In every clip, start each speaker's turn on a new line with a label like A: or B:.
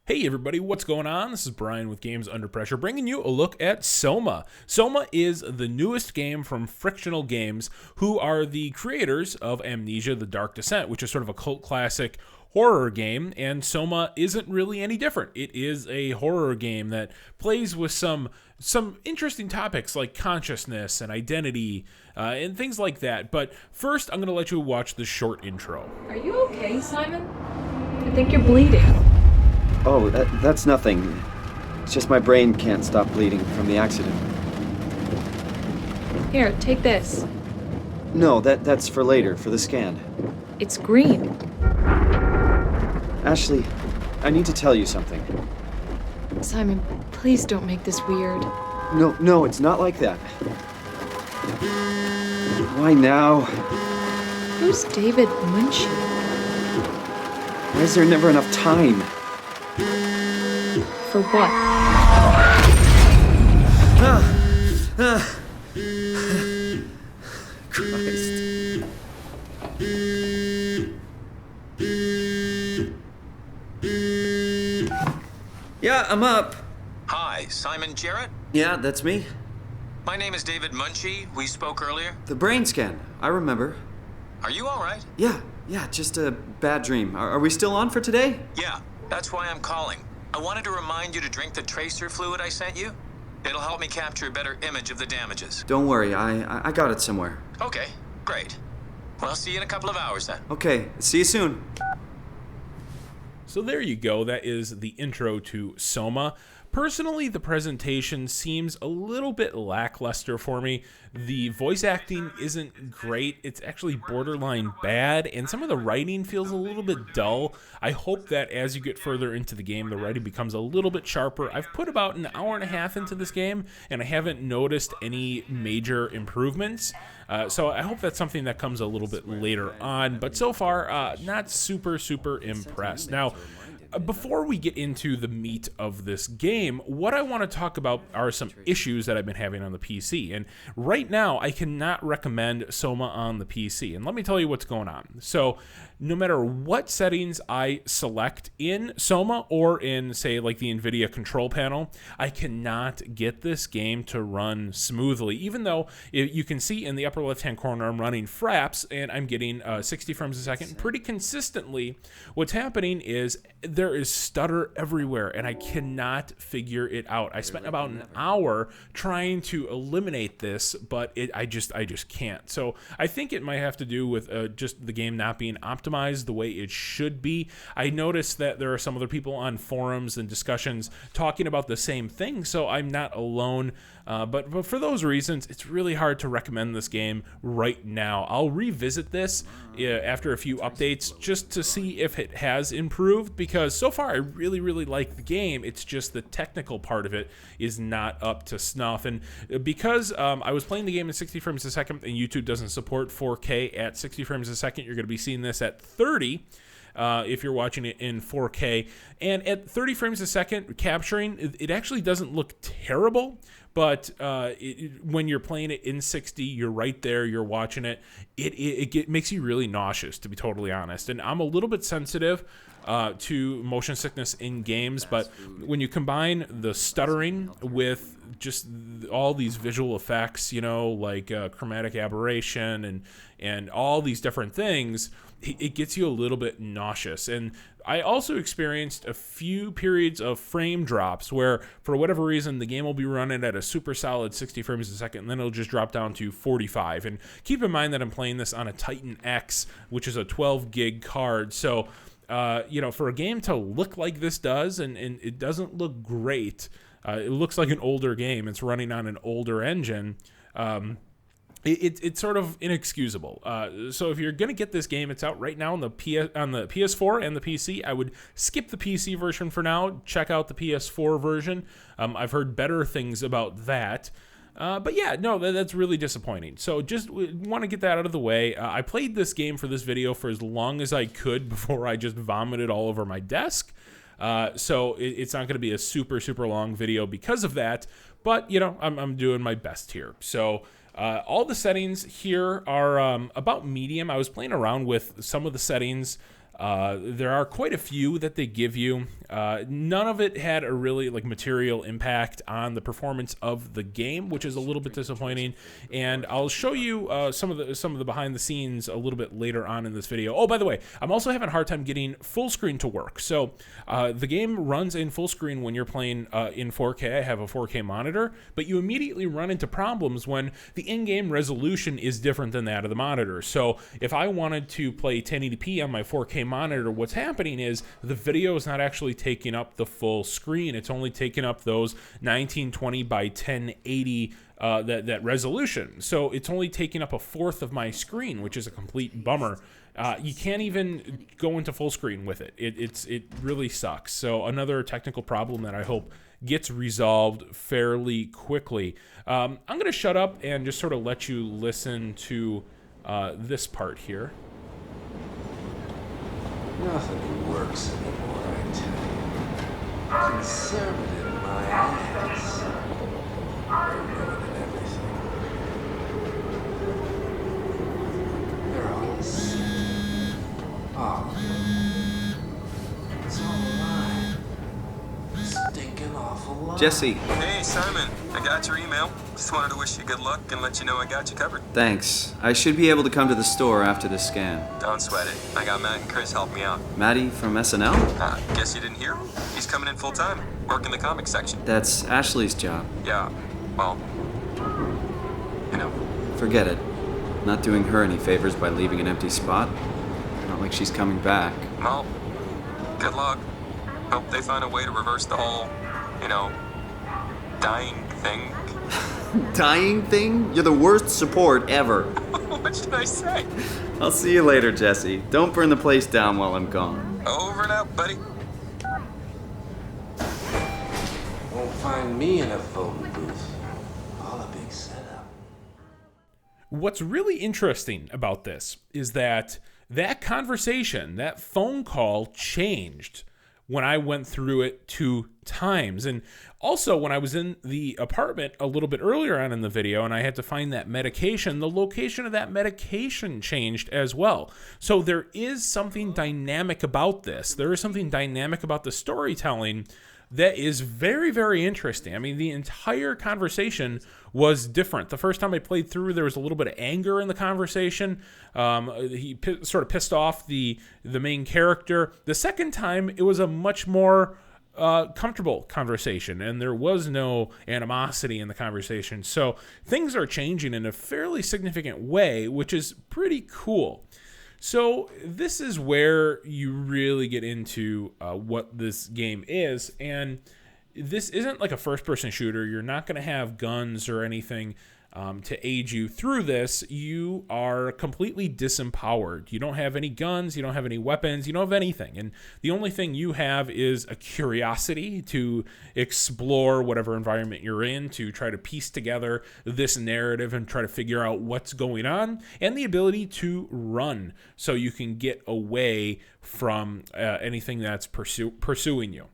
A: Hey everybody, what's going on? This is Brian with Games Under Pressure, bringing you a look at Soma. Soma is the newest game from Frictional Games, who are the creators of Amnesia: The Dark Descent, which is sort of a cult classic horror game, and Soma isn't really any different. It is a horror game that plays with some interesting topics like consciousness and identity and things like that. But first, I'm going to let you watch the short intro.
B: Are you okay, Simon? I think you're bleeding.
C: Oh, that's nothing. It's just my brain can't stop bleeding from the accident.
B: Here, take this.
C: No, that's for later, for the scan.
B: It's green.
C: Ashley, I need to tell you something.
B: Simon, please don't make this weird.
C: No, it's not like that. Why now?
B: Who's David Munchie?
C: Why is there never enough time?
B: For what?
C: Christ. Yeah, I'm up.
D: Hi, Simon Jarrett?
C: Yeah, that's me.
D: My name is David Munchie. We spoke earlier.
C: The brain scan. I remember.
D: Are you all right?
C: Yeah, just a bad dream. Are we still on for today?
D: Yeah, that's why I'm calling. I wanted to remind you to drink the tracer fluid I sent you. It'll help me capture a better image of the damages.
C: Don't worry, I got it somewhere.
D: Okay, great. Well, I'll see you in a couple of hours then.
C: Okay, see you soon.
A: So there you go. That is the intro to Soma. Personally, the presentation seems a little bit lackluster for me. The voice acting isn't great. It's actually borderline bad, and some of the writing feels a little bit dull. I hope that as you get further into the game, the writing becomes a little bit sharper. I've put about an hour and a half into this game, and I haven't noticed any major improvements. So I hope that's something that comes a little bit later on. But so far, not super impressed. Now, before we get into the meat of this game, what I want to talk about are some issues that I've been having on the PC. And right now, I cannot recommend Soma on the PC. And let me tell you what's going on. So no matter what settings I select in Soma or in, say, like the NVIDIA control panel, I cannot get this game to run smoothly. Even though you can see in the upper left-hand corner, I'm running Fraps and I'm getting 60 frames a second pretty consistently. What's happening is there is stutter everywhere, and I cannot figure it out. I spent about an hour trying to eliminate this, but I just can't. So I think it might have to do with just the game not being optimized the way it should be. I noticed that there are some other people on forums and discussions talking about the same thing, so I'm not alone. But for those reasons, it's really hard to recommend this game right now. I'll revisit this after a few updates just to see if it has improved, because so far I really like the game. It's just the technical part of it is not up to snuff. And because I was playing the game at 60 frames a second and YouTube doesn't support 4K at 60 frames a second, you're going to be seeing this at 30. If you're watching it in 4K. And at 30 frames a second, capturing, it actually doesn't look terrible, but when you're playing it in 60, you're right there, you're watching it, it makes you really nauseous, to be totally honest. And I'm a little bit sensitive to motion sickness in games, but when you combine the stuttering with just all these visual effects, like chromatic aberration and all these different things, it gets you a little bit nauseous. And I also experienced a few periods of frame drops where, for whatever reason, the game will be running at a super solid 60 frames a second, and then it'll just drop down to 45. And keep in mind that I'm playing this on a Titan X, which is a 12 gig card. So, for a game to look like this does, and it doesn't look great, it looks like an older game. It's running on an older engine. It's sort of inexcusable. So if you're going to get this game, it's out right now on the PS4 and the PC. I would skip the PC version for now. Check out the PS4 version. I've heard better things about that. But yeah, no, that's really disappointing. So just want to get that out of the way. I played this game for this video for as long as I could before I just vomited all over my desk. So it's not going to be a super long video because of that. But, I'm doing my best here. So all the settings here are about medium. I was playing around with some of the settings There are quite a few that they give you. None of it had a really material impact on the performance of the game, which is a little bit disappointing. And I'll show you some of the behind the scenes a little bit later on in this video. Oh, by the way, I'm also having a hard time getting full screen to work. So the game runs in full screen when you're playing in 4K. I have a 4K monitor, but you immediately run into problems when the in-game resolution is different than that of the monitor. So if I wanted to play 1080p on my 4K monitor, what's happening is the video is not actually taking up the full screen. It's only taking up those 1920 by 1080 that resolution. So it's only taking up a fourth of my screen, which is a complete bummer. You can't even go into full screen with it. It really sucks. So another technical problem that I hope gets resolved fairly quickly. I'm going to shut up and just sort of let you listen to this part here.
E: Nothing works anymore, I tell you. Conservative, my ass. They're ruining everything. They're all sick. Oh, it's all a lie. Stinking awful lie.
C: Jesse,
D: Hey, Simon. I got your email. Just wanted to wish you good luck and let you know I got you covered.
C: thanks. I should be able to come to the store after the scan.
D: Don't sweat it. I got Matt and Chris help me out.
C: Maddie from SNL?
D: Guess you didn't hear? He's coming in full time, working the comics section.
C: That's Ashley's job.
D: Yeah, well, you know.
C: Forget it. Not doing her any favors by leaving an empty spot. Not like she's coming back.
D: Well, good luck. Hope they find a way to reverse the whole, dying thing.
C: Dying thing? You're the worst support ever.
D: What should I say?
C: I'll see you later, Jesse. Don't burn the place down while I'm gone.
D: Over and out, buddy.
E: Won't find me in a phone booth. All a big setup.
A: What's really interesting about this is that conversation, that phone call changed when I went through it 2 times. And also when I was in the apartment a little bit earlier on in the video and I had to find that medication, the location of that medication changed as well. So there is something dynamic about this. There is something dynamic about the storytelling that is very, very interesting. I mean, the entire conversation was different. The first time I played through, there was a little bit of anger in the conversation. He sort of pissed off the main character. The second time, it was a much more comfortable conversation, and there was no animosity in the conversation. So things are changing in a fairly significant way, which is pretty cool. So this is where you really get into what this game is, and this isn't like a first-person shooter. You're not going to have guns or anything to aid you through this. You are completely disempowered. You don't have any guns, you don't have any weapons, you don't have anything, and the only thing you have is a curiosity to explore whatever environment you're in, to try to piece together this narrative and try to figure out what's going on, and the ability to run so you can get away from anything that's pursuing you.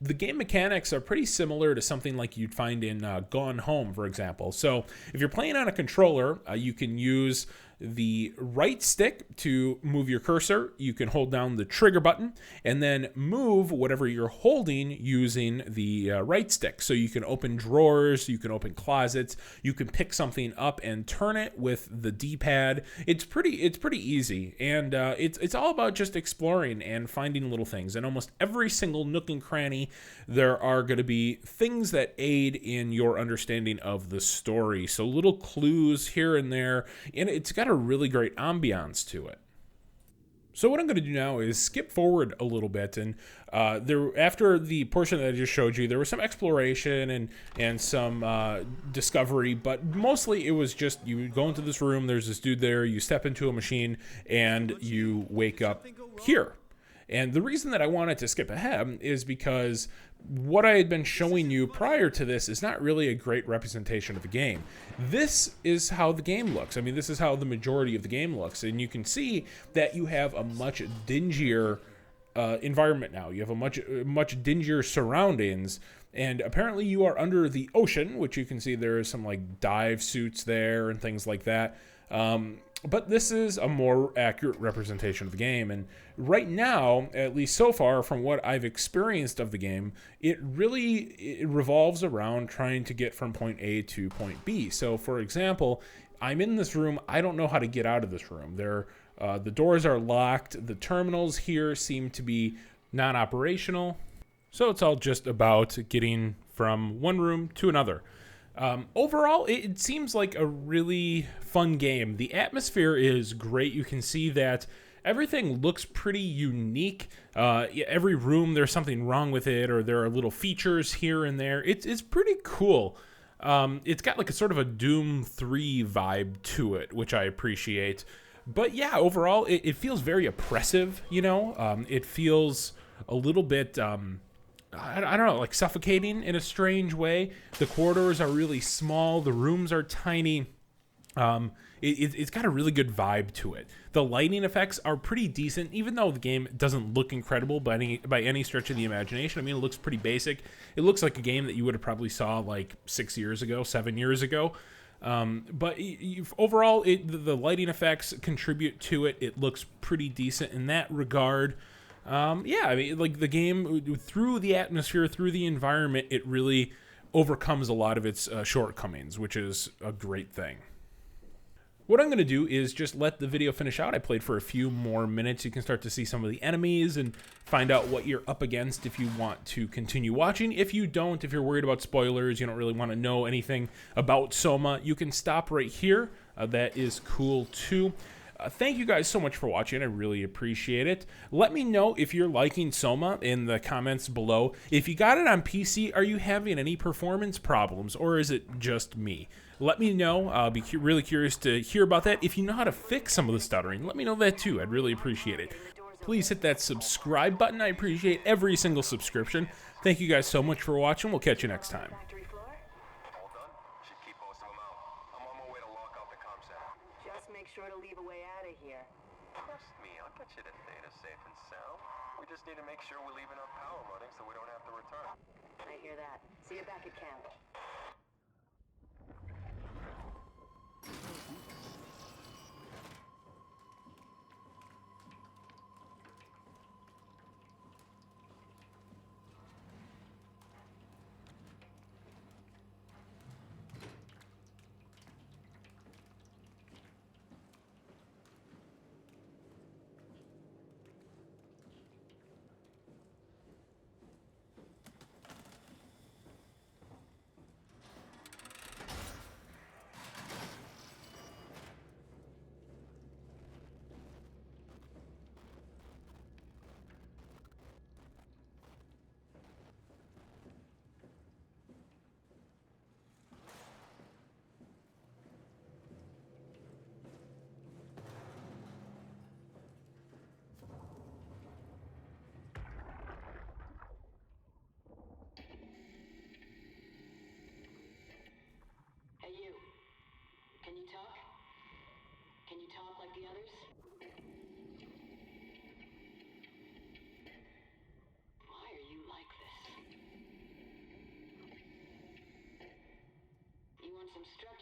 A: The game mechanics are pretty similar to something like you'd find in Gone Home, for example. So if you're playing on a controller, you can use the right stick to move your cursor. You can hold down the trigger button and then move whatever you're holding using the right stick. So you can open drawers, you can open closets, you can pick something up and turn it with the D-pad. It's pretty easy, and it's all about just exploring and finding little things. And almost every single nook and cranny, there are going to be things that aid in your understanding of the story. So little clues here and there, and it's got a really great ambiance to it. So what I'm going to do now is skip forward a little bit, and after the portion that I just showed you, there was some exploration and some discovery, but mostly it was just you go into this room, there's this dude there, you step into a machine, and you wake up here. And the reason that I wanted to skip ahead is because what I had been showing you prior to this is not really a great representation of the game. This is how the game looks. I mean, this is how the majority of the game looks. And you can see that you have a much dingier environment now. You have a much dingier surroundings. And apparently you are under the ocean, which you can see there is some like dive suits there and things like that. But this is a more accurate representation of the game, and right now, at least so far from what I've experienced of the game, it revolves around trying to get from point A to point B. So for example, I'm in this room, I don't know how to get out of this room. The doors are locked, the terminals here seem to be non-operational, so it's all just about getting from one room to another. Overall, it seems like a really fun game. The atmosphere is great. You can see that everything looks pretty unique. Every room, there's something wrong with it, or there are little features here and there. It's pretty cool. It's got like a sort of a Doom 3 vibe to it, which I appreciate. But yeah, overall, it feels very oppressive, you know? It feels a little bit... I don't know, like suffocating in a strange way. The corridors are really small. The rooms are tiny. It's got a really good vibe to it. The lighting effects are pretty decent, even though the game doesn't look incredible by any stretch of the imagination. I mean, it looks pretty basic. It looks like a game that you would have probably saw like 6 years ago, 7 years ago. But overall, the lighting effects contribute to it. It looks pretty decent in that regard. Yeah, I mean, like the game, through the atmosphere, through the environment, it really overcomes a lot of its shortcomings, which is a great thing. What I'm going to do is just let the video finish out. I played for a few more minutes. You can start to see some of the enemies and find out what you're up against if you want to continue watching. If you don't, if you're worried about spoilers, you don't really want to know anything about Soma, you can stop right here. That is cool too. Thank you guys so much for watching. I really appreciate it. Let me know if you're liking Soma in the comments below. If you got it on PC, are you having any performance problems, or is it just me? Let me know. I'll be really curious to hear about that. If you know how to fix some of the stuttering, let me know that too. I'd really appreciate it. Please hit that subscribe button. I appreciate every single subscription. Thank you guys so much for watching. We'll catch you next time.
F: Make sure to leave a way out of here.
E: Trust me, I'll get you the data safe and sound. We just need to make sure we're leaving our power running so we don't have to return.
F: I hear that. See you back at camp. Hey, you. Can you talk? Can you talk like the others? Why are you like this? You want some structure?